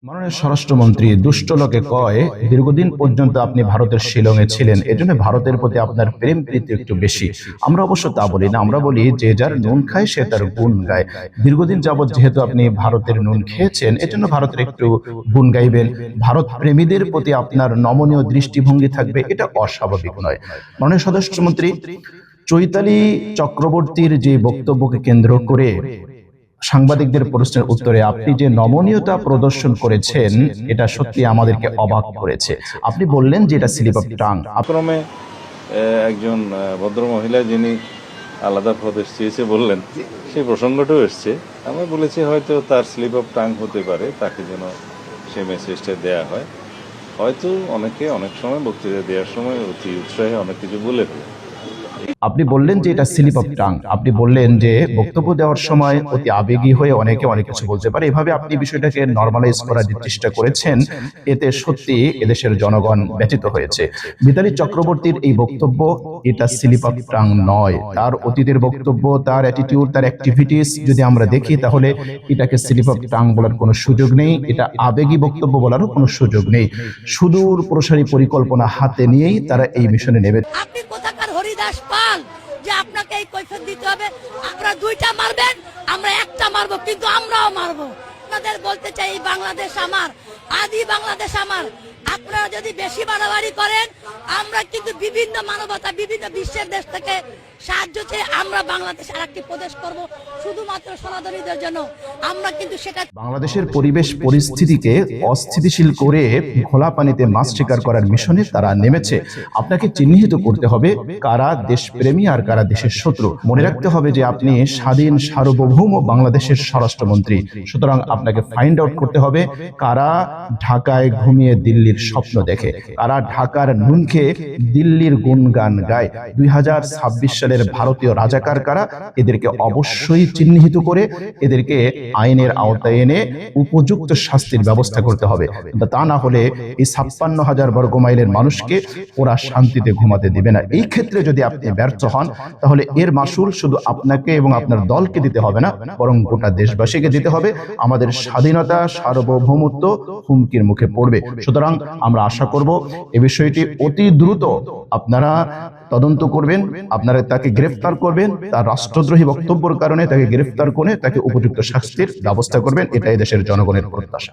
মাননীয় স্বরাষ্ট্রমন্ত্রী দুষ্ট লোকে কয় দীর্ঘদিন পর্যন্ত আপনি ভারতের শিলংয়ে ছিলেন, এজন্য ভারতের প্রতি আপনার প্রেম প্রীতি একটু বেশি। আমরা অবশ্য তা বলি না, আমরা বলি যে যার নুন খায় সে তার গুণ গায়। দীর্ঘদিন যাবৎ যেহেতু আপনি ভারতের নুন খেয়েছেন, এজন্য ভারতের একটু গুণ গাইবেন। ভারত প্রেমীদের প্রতি আপনার নমনীয় দৃষ্টিভঙ্গি থাকবে, এটা অস্বাভাবিক নয়। মাননীয় স্বরাষ্ট্রমন্ত্রী, চৈতালি চক্রবর্তীর যে বক্তব্যকে কেন্দ্র করে সাংবাদিকদের প্রশ্নের উত্তরে আপনি যে নমনীয়তা প্রদর্শন করেছেন, এটা সত্যি আমাদেরকে অবাক করেছে। আপনি বললেন যে এটা স্লিপ অফ টাং। ক্রমে একজন ভদ্র মহিলা যিনি আলাদা প্রদেশ চেয়েছে বললেন, সেই প্রসঙ্গটাও এসছে। আমি বলেছি হয়তো তার স্লিপ অফ টাং হতে পারে, তাকে যেন সেই মেসেজটা দেয়া হয়। হয়তো অনেকে অনেক সময় বক্তৃতা দেওয়ার সময় অতি উৎসাহে অনেক কিছু বলে ফেলে। আপনি বললেন যে এটা স্লিপ অফ টাং, আপনি বললেন যে বক্তব্য দেওয়ার সময় অতি আবেগী হয়ে অনেকে অনেক কিছু বলতে পারে। এভাবে আপনি বিষয়টাকে নর্মালাইজ করার যে চেষ্টা করেছেন, এতে সত্যি এদেশের জনগণ ব্যথিত হয়েছে। মিতালী চক্রবর্তীর এই বক্তব্য এটা স্লিপ অফ টাং নয়। তার অতীতের বক্তব্য, তার অ্যাটিটিউড, তার অ্যাক্টিভিটিস যদি আমরা দেখি, তাহলে এটাকে স্লিপ অফ টাং বলার কোনো সুযোগ নেই, এটা আবেগী বক্তব্য বলারও কোনো সুযোগ নেই। সুদূর প্রসারী পরিকল্পনা হাতে নিয়েই তারা এই মিশনে নেবে। হরিদাস পাল যে আপনাকে এই কৈফিয়ত দিতে হবে, আপনারা দুইটা মারবেন, আমরা একটা মারবো, কিন্তু আমরাও মারবো। আপনাদের বলতে চাই, এই বাংলাদেশ আমার, আদি বাংলাদেশ আমার। আপনারা যদি বেশি বাড়াবাড়ি করেন, আমরা কিন্তু বিভিন্ন মানবতা, বিভিন্ন বিশ্বের দেশ থেকে সাহায্য চেয়ে আমরা বাংলাদেশ আর একটি প্রদেশ করবো শুধুমাত্র সনাতনীদের জন্য। আমরা কিন্তু সেটা বাংলাদেশের পরিবেশ পরিস্থিতিকে অস্থিতিশীল করে খোলা পানিতে মাছ শিকার করার মিশনে তারা নেমেছে। আপনাকে চিহ্নিত করতে হবে কারা দেশপ্রেমী আর কারা দেশের শত্রু। মনে রাখতে হবে যে আপনি স্বাধীন সার্বভৌম বাংলাদেশের স্বরাষ্ট্রমন্ত্রী। সুতরাং আপনাকে ফাইন্ড আউট করতে হবে কারা ঢাকায় ঘুমিয়ে দিল্লির স্বপ্ন দেখে, কারা ঢাকার নুন খেয়ে দিল্লির গুণগান গায়। 2026 সালের ভারতীয় রাজাকার কারা, এদেরকে অবশ্যই চিহ্নিত করে এদেরকে আইনের আওতায় এনে উপযুক্ত শাস্তির ব্যবস্থা করতে হবে। তা না হলে এই 56,000 বর্গ মাইলের মানুষকে ওরা শান্তিতে ঘুমাতে দিবে না। এই ক্ষেত্রে যদি আপনি ব্যর্থ হন, তাহলে এর মাসুল শুধু আপনাকে এবং আপনার দলকে দিতে হবে না, বরং গোটা দেশবাসীকে দিতে হবে। আমাদের স্বাধীনতা, সার্বভৌমত্ব হুমকির মুখে পড়বে। সুতরাং আমরা আশা করব এই বিষয়টি অতি দ্রুত আপনারা তদন্ত করবেন, আপনারা তাকে গ্রেফতার করবেন, তার রাষ্ট্রদ্রোহী বক্তব্যের কারণে তাকে গ্রেফতার করে তাকে উপযুক্ত শাস্তির ব্যবস্থা করবেন। এটাই দেশের জনগণের প্রত্যাশা।